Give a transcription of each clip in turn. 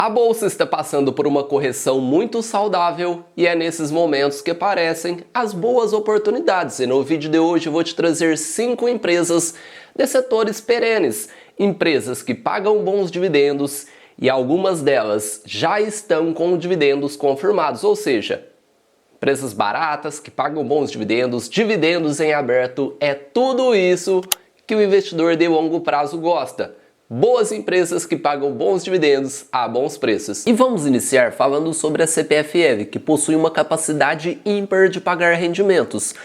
A bolsa está passando por uma correção muito saudável e é nesses momentos que aparecem as boas oportunidades. E no vídeo de hoje eu vou te trazer 5 empresas de setores perenes, empresas que pagam bons dividendos e algumas delas já estão com dividendos confirmados, ou seja, empresas baratas que pagam bons dividendos, dividendos em aberto, é tudo isso que o investidor de longo prazo gosta. Boas empresas que pagam bons dividendos a bons preços. E vamos iniciar falando sobre a CPFL, que possui uma capacidade ímpar de pagar rendimentos.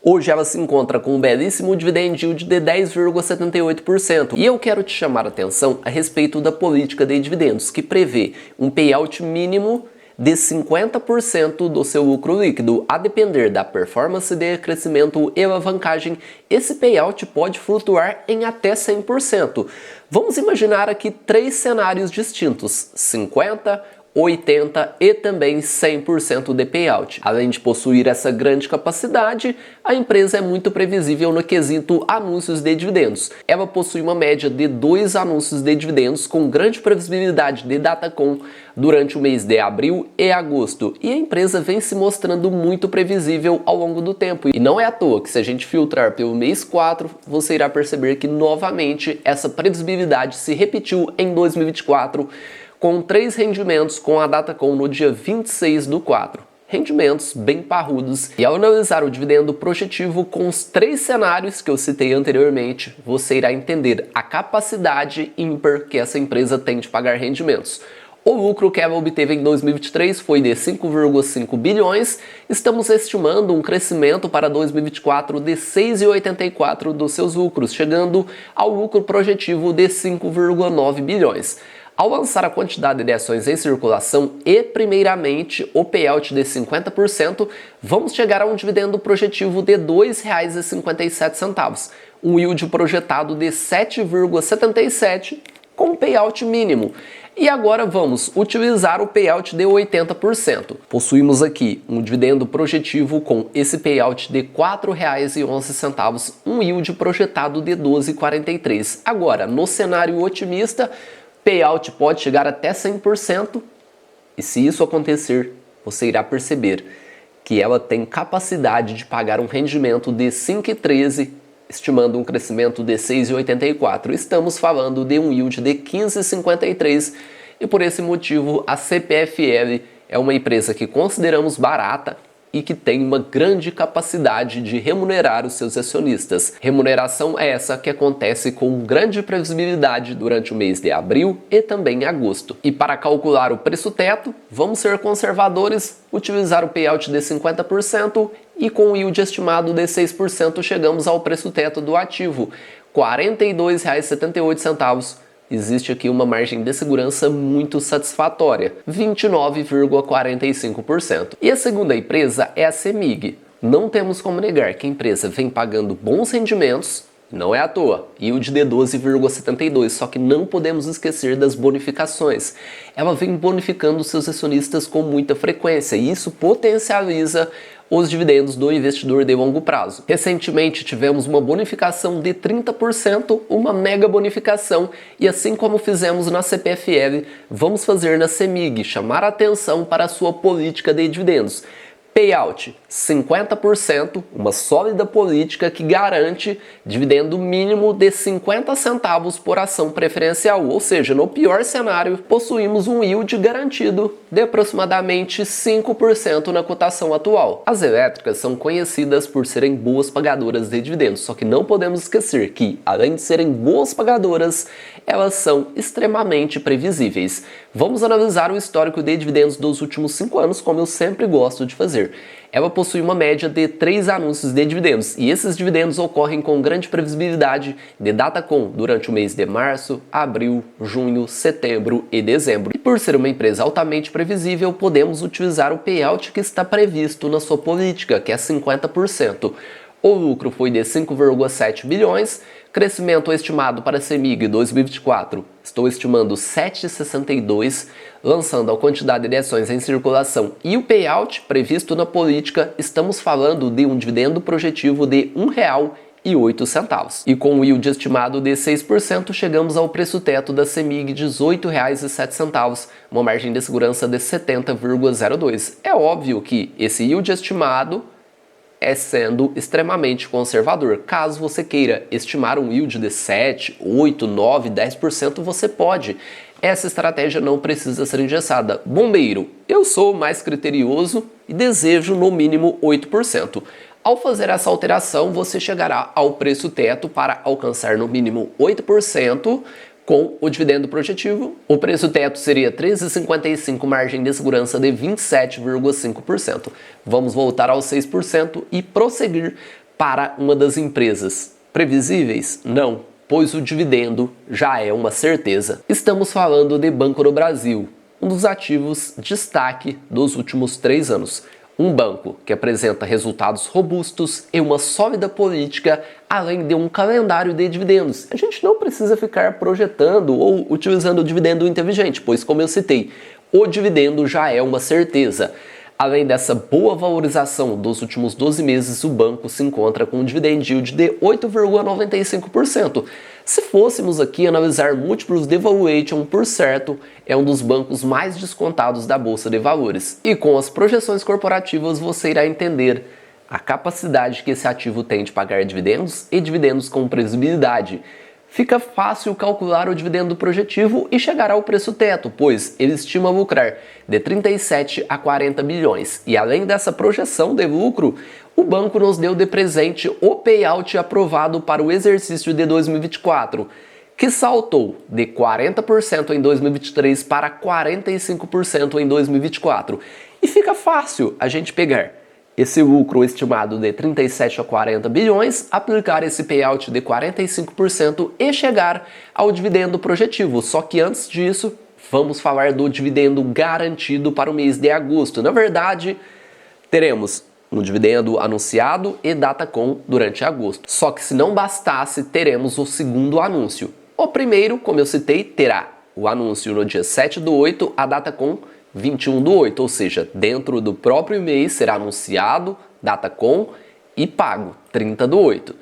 Hoje ela se encontra com um belíssimo dividend yield de 10,78%. E eu quero te chamar a atenção a respeito da política de dividendos, que prevê um payout mínimo de 50% do seu lucro líquido. A depender da performance de crescimento e alavancagem, esse payout pode flutuar em até 100%. Vamos imaginar aqui 3 cenários distintos: 50%, 80% e também 100% de payout. Além de possuir essa grande capacidade, a empresa é muito previsível no quesito anúncios de dividendos. Ela possui uma média de 2 anúncios de dividendos com grande previsibilidade de Datacom durante o mês de abril e agosto, e a empresa vem se mostrando muito previsível ao longo do tempo. E não é à toa que, se a gente filtrar pelo mês 4, você irá perceber que novamente essa previsibilidade se repetiu em 2024, com 3 rendimentos com a Datacom no dia 26/4. Rendimentos bem parrudos. E ao analisar o dividendo projetivo com os 3 cenários que eu citei anteriormente, você irá entender a capacidade ímpar que essa empresa tem de pagar rendimentos. O lucro que ela obteve em 2023 foi de 5,5 bilhões. Estamos estimando um crescimento para 2024 de 6,84 dos seus lucros, chegando ao lucro projetivo de 5,9 bilhões. Ao lançar a quantidade de ações em circulação e, primeiramente, o payout de 50%, vamos chegar a um dividendo projetivo de R$ 2,57, um yield projetado de 7,77%, com payout mínimo. E agora vamos utilizar o payout de 80%. Possuímos aqui um dividendo projetivo com esse payout de R$ 4,11, um yield projetado de 12,43%. Agora, no cenário otimista, payout pode chegar até 100%, e se isso acontecer, você irá perceber que ela tem capacidade de pagar um rendimento de 5,13, estimando um crescimento de 6,84. Estamos falando de um yield de 15,53, e por esse motivo a CPFL é uma empresa que consideramos barata e que tem uma grande capacidade de remunerar os seus acionistas. Remuneração essa que acontece com grande previsibilidade durante o mês de abril e também agosto. E para calcular o preço teto, vamos ser conservadores, utilizar o payout de 50% e com o yield estimado de 6% chegamos ao preço teto do ativo, R$ 42,78. Existe aqui uma margem de segurança muito satisfatória, 29,45%. E a segunda empresa é a CEMIG. Não temos como negar que a empresa vem pagando bons rendimentos, não é à toa, yield de 12,72%, só que não podemos esquecer das bonificações. Ela vem bonificando seus acionistas com muita frequência e isso potencializa os dividendos do investidor de longo prazo. Recentemente tivemos uma bonificação de 30%, uma mega bonificação, e assim como fizemos na CPFL, vamos fazer na CEMIG, chamar a atenção para a sua política de dividendos. Payout 50%, uma sólida política que garante dividendo mínimo de 50 centavos por ação preferencial, ou seja, no pior cenário, possuímos um yield garantido de aproximadamente 5% na cotação atual. As elétricas são conhecidas por serem boas pagadoras de dividendos, só que não podemos esquecer que, além de serem boas pagadoras, elas são extremamente previsíveis. Vamos analisar o histórico de dividendos dos últimos 5 anos, como eu sempre gosto de fazer. Ela possui uma média de 3 anúncios de dividendos, e esses dividendos ocorrem com grande previsibilidade de Datacom durante o mês de março, abril, junho, setembro e dezembro. E por ser uma empresa altamente previsível, podemos utilizar o payout que está previsto na sua política, que é 50%. O lucro foi de 5,7 bilhões, crescimento estimado para a CEMIG 2024, estou estimando 7,62, lançando a quantidade de ações em circulação e o payout previsto na política, estamos falando de um dividendo projetivo de R$ R$17,08. E com o yield estimado de 6%, chegamos ao preço teto da CEMIG de R$18,07, uma margem de segurança de 70,02. É óbvio que esse yield estimado é sendo extremamente conservador. Caso você queira estimar um yield de 7, 8, 9, 10%, você pode. Essa estratégia não precisa ser engessada. Bombeiro, eu sou mais criterioso e desejo no mínimo 8%. Ao fazer essa alteração, você chegará ao preço teto para alcançar no mínimo 8%, com o dividendo projetivo. O preço teto seria R$ 13,55, margem de segurança de 27,5%. Vamos voltar aos 6% e prosseguir para uma das empresas previsíveis? Não, pois o dividendo já é uma certeza. Estamos falando de Banco do Brasil, um dos ativos destaque dos últimos 3 anos. Um banco que apresenta resultados robustos e uma sólida política, além de um calendário de dividendos. A gente não precisa ficar projetando ou utilizando o dividendo inteligente, pois, como eu citei, o dividendo já é uma certeza. Além dessa boa valorização dos últimos 12 meses, o banco se encontra com um dividend yield de 8,95%. Se fôssemos aqui analisar múltiplos de valuation, por certo, é um dos bancos mais descontados da Bolsa de Valores. E com as projeções corporativas você irá entender a capacidade que esse ativo tem de pagar dividendos e dividendos com previsibilidade. Fica fácil calcular o dividendo projetivo e chegar ao preço teto, pois ele estima lucrar de 37 a 40 bilhões. E além dessa projeção de lucro, o banco nos deu de presente o payout aprovado para o exercício de 2024, que saltou de 40% em 2023 para 45% em 2024. E fica fácil a gente pegar esse lucro estimado de 37 a 40 bilhões, aplicar esse payout de 45% e chegar ao dividendo projetivo. Só que antes disso, vamos falar do dividendo garantido para o mês de agosto. Na verdade, teremos um dividendo anunciado e Datacom durante agosto. Só que se não bastasse, teremos o segundo anúncio. O primeiro, como eu citei, terá o anúncio no dia 7/8, a Datacom 21/8, ou seja, dentro do próprio mês será anunciado, Datacom e pago, 30/8.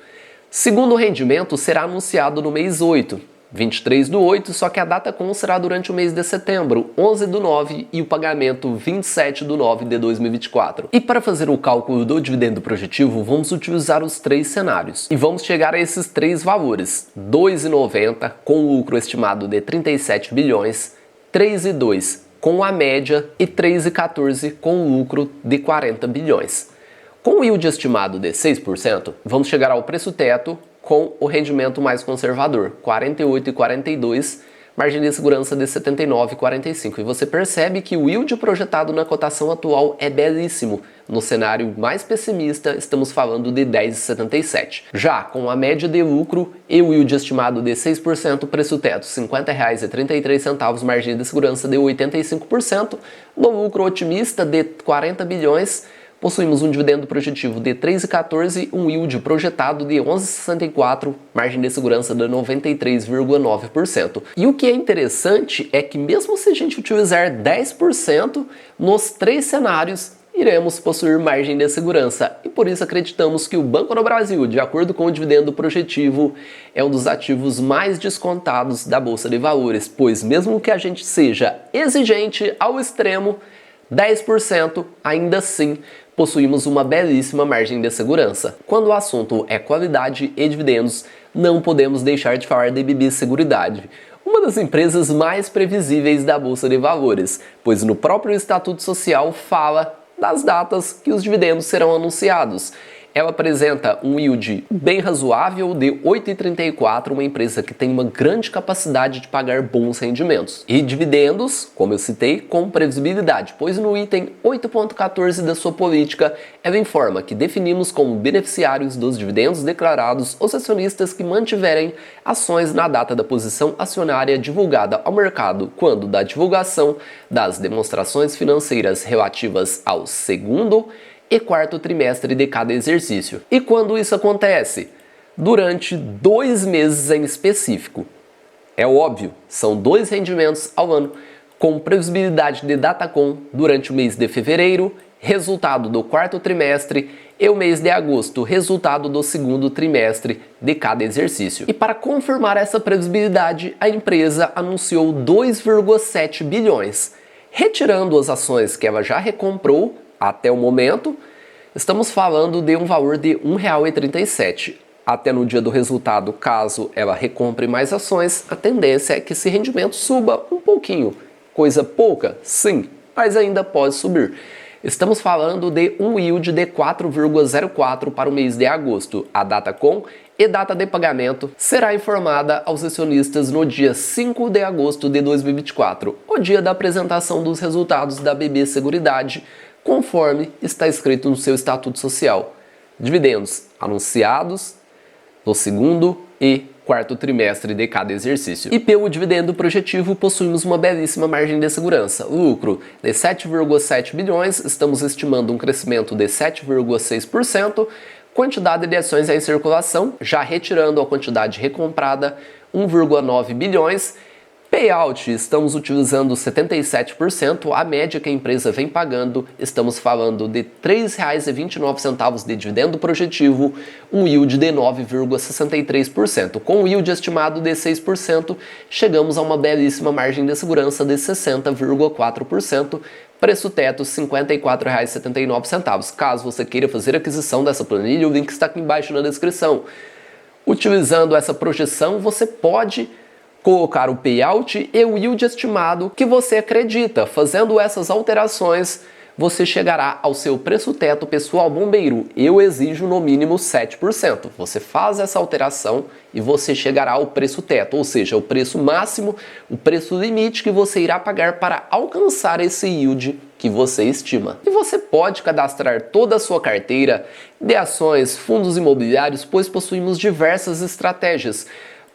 Segundo rendimento será anunciado no mês 8, 23/8, só que a Datacom será durante o mês de setembro, 11/9, e o pagamento 27/9 de 2024. E para fazer o cálculo do dividendo projetivo, vamos utilizar os 3 cenários. E vamos chegar a esses 3 valores: 2,90 com lucro estimado de 37 bilhões, 3,2 com a média e 3,14 com lucro de 40 bilhões. Com o yield estimado de 6%, vamos chegar ao preço teto com o rendimento mais conservador, 48,42, margem de segurança de 79,45. E você percebe que o yield projetado na cotação atual é belíssimo. No cenário mais pessimista, estamos falando de 10,77. Já com a média de lucro e o yield estimado de 6%, preço teto R$ 50,33, margem de segurança de 85%. No lucro otimista de 40 bilhões, possuímos um dividendo projetivo de 3,14, um yield projetado de 11,64, margem de segurança de 93,9%. E o que é interessante é que mesmo se a gente utilizar 10%, nos 3 cenários iremos possuir margem de segurança. E por isso acreditamos que o Banco do Brasil, de acordo com o dividendo projetivo, é um dos ativos mais descontados da Bolsa de Valores, pois mesmo que a gente seja exigente ao extremo, 10%, ainda assim possuímos uma belíssima margem de segurança. Quando o assunto é qualidade e dividendos, não podemos deixar de falar de BB Seguridade, uma das empresas mais previsíveis da Bolsa de Valores, pois no próprio Estatuto Social fala das datas que os dividendos serão anunciados. Ela apresenta um yield bem razoável de 8,34, uma empresa que tem uma grande capacidade de pagar bons rendimentos. E dividendos, como eu citei, com previsibilidade, pois no item 8.14 da sua política, ela informa que definimos como beneficiários dos dividendos declarados os acionistas que mantiverem ações na data da posição acionária divulgada ao mercado, quando da divulgação das demonstrações financeiras relativas ao segundo e 4º trimestre de cada exercício. E quando isso acontece? Durante 2 meses em específico. É óbvio, são 2 rendimentos ao ano, com previsibilidade de Datacom durante o mês de fevereiro resultado do quarto trimestre, e o mês de agosto, resultado do segundo trimestre de cada exercício. E para confirmar essa previsibilidade, a empresa anunciou 2,7 bilhões. Retirando as ações que ela já recomprou até o momento, estamos falando de um valor de R$ 1,37. Até no dia do resultado, caso ela recompre mais ações, a tendência é que esse rendimento suba um pouquinho. Coisa pouca? Sim, mas ainda pode subir. Estamos falando de um yield de 4,04 para o mês de agosto. A data com e data de pagamento será informada aos acionistas no dia 5 de agosto de 2024, o dia da apresentação dos resultados da BB Seguridade, conforme está escrito no seu estatuto social. Dividendos anunciados no segundo e quarto trimestre de cada exercício. E pelo dividendo projetivo, possuímos uma belíssima margem de segurança. Lucro de 7,7 bilhões, estamos estimando um crescimento de 7,6%, quantidade de ações em circulação, já retirando a quantidade recomprada, 1,9 bilhões, payout, estamos utilizando 77%, a média que a empresa vem pagando, estamos falando de R$ 3,29 de dividendo projetivo, um yield de 9,63%. Com o yield estimado de 6%, chegamos a uma belíssima margem de segurança de 60,4%, preço teto R$ 54,79. Caso você queira fazer aquisição dessa planilha, o link está aqui embaixo na descrição. Utilizando essa projeção, você pode colocar o payout e o yield estimado que você acredita. Fazendo essas alterações, você chegará ao seu preço teto. Pessoal, bombeiro, eu exijo no mínimo 7%. Você faz essa alteração e você chegará ao preço teto, ou seja, o preço máximo, o preço limite que você irá pagar para alcançar esse yield que você estima. E você pode cadastrar toda a sua carteira de ações, fundos imobiliários, pois possuímos diversas estratégias.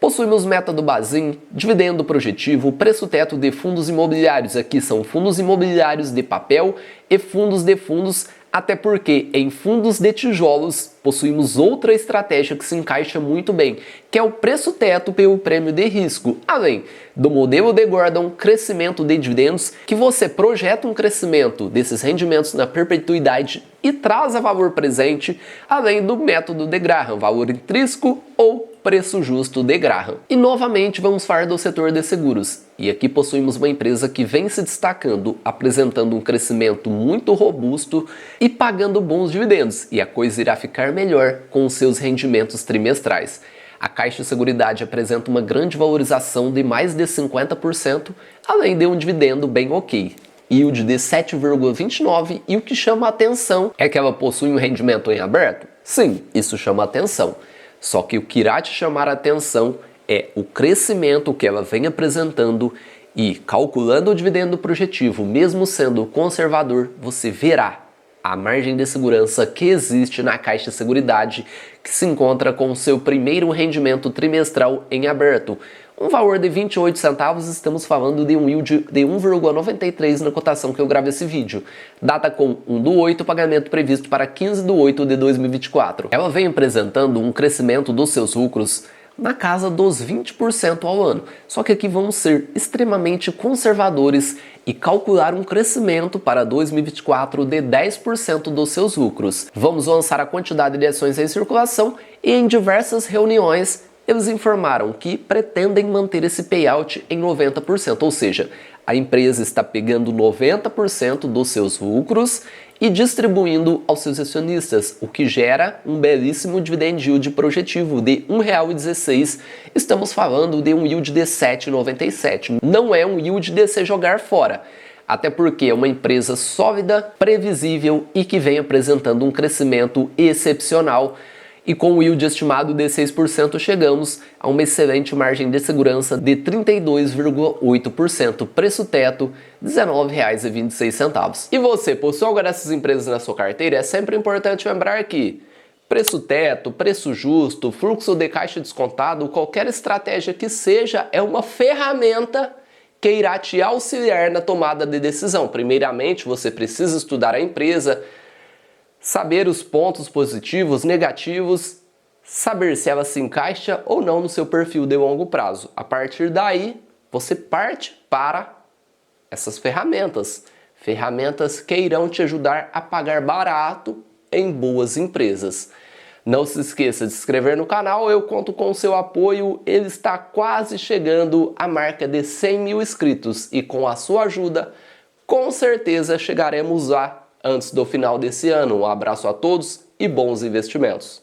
Possuímos método Bazin, dividendo projetivo, preço teto de fundos imobiliários. Aqui são fundos imobiliários de papel e fundos de fundos, até porque em fundos de tijolos possuímos outra estratégia que se encaixa muito bem, que é o preço teto pelo prêmio de risco, além do modelo de Gordon, crescimento de dividendos, que você projeta um crescimento desses rendimentos na perpetuidade e traz a valor presente, além do método de Graham, valor intrínseco ou preço justo de Graham. E novamente vamos falar do setor de seguros. E aqui possuímos uma empresa que vem se destacando, apresentando um crescimento muito robusto e pagando bons dividendos. E a coisa irá ficar melhor com os seus rendimentos trimestrais. A Caixa Seguridade apresenta uma grande valorização de mais de 50%, além de um dividendo bem ok. Yield de 7,29%, e o que chama a atenção é que ela possui um rendimento em aberto? Sim, isso chama a atenção. Só que o que irá te chamar a atenção é o crescimento que ela vem apresentando e, calculando o dividendo projetivo, mesmo sendo conservador, você verá a margem de segurança que existe na Caixa Seguridade, que se encontra com o seu primeiro rendimento trimestral em aberto. Um valor de 28 centavos, estamos falando de um yield de 1,93 na cotação que eu gravo esse vídeo. Data com 1/8, pagamento previsto para 15/8 de 2024. Ela vem apresentando um crescimento dos seus lucros na casa dos 20% ao ano. Só que aqui vamos ser extremamente conservadores e calcular um crescimento para 2024 de 10% dos seus lucros. Vamos lançar a quantidade de ações em circulação e em diversas reuniões eles informaram que pretendem manter esse payout em 90%, ou seja, a empresa está pegando 90% dos seus lucros e distribuindo aos seus acionistas, o que gera um belíssimo dividend yield projetivo de R$ 1,16. Estamos falando de um yield de 7,97. Não é um yield de se jogar fora, até porque é uma empresa sólida, previsível e que vem apresentando um crescimento excepcional. E com o yield estimado de 6%, chegamos a uma excelente margem de segurança de 32,8%, preço teto R$ 19,26. E você, possui alguma dessas empresas na sua carteira? É sempre importante lembrar que preço teto, preço justo, fluxo de caixa descontado, qualquer estratégia que seja, é uma ferramenta que irá te auxiliar na tomada de decisão. Primeiramente, você precisa estudar a empresa, saber os pontos positivos, negativos, saber se ela se encaixa ou não no seu perfil de longo prazo. A partir daí, você parte para essas ferramentas. Ferramentas que irão te ajudar a pagar barato em boas empresas. Não se esqueça de se inscrever no canal, eu conto com o seu apoio, ele está quase chegando à marca de 100 mil inscritos e com a sua ajuda, com certeza chegaremos lá antes do final desse ano. Um abraço a todos e bons investimentos!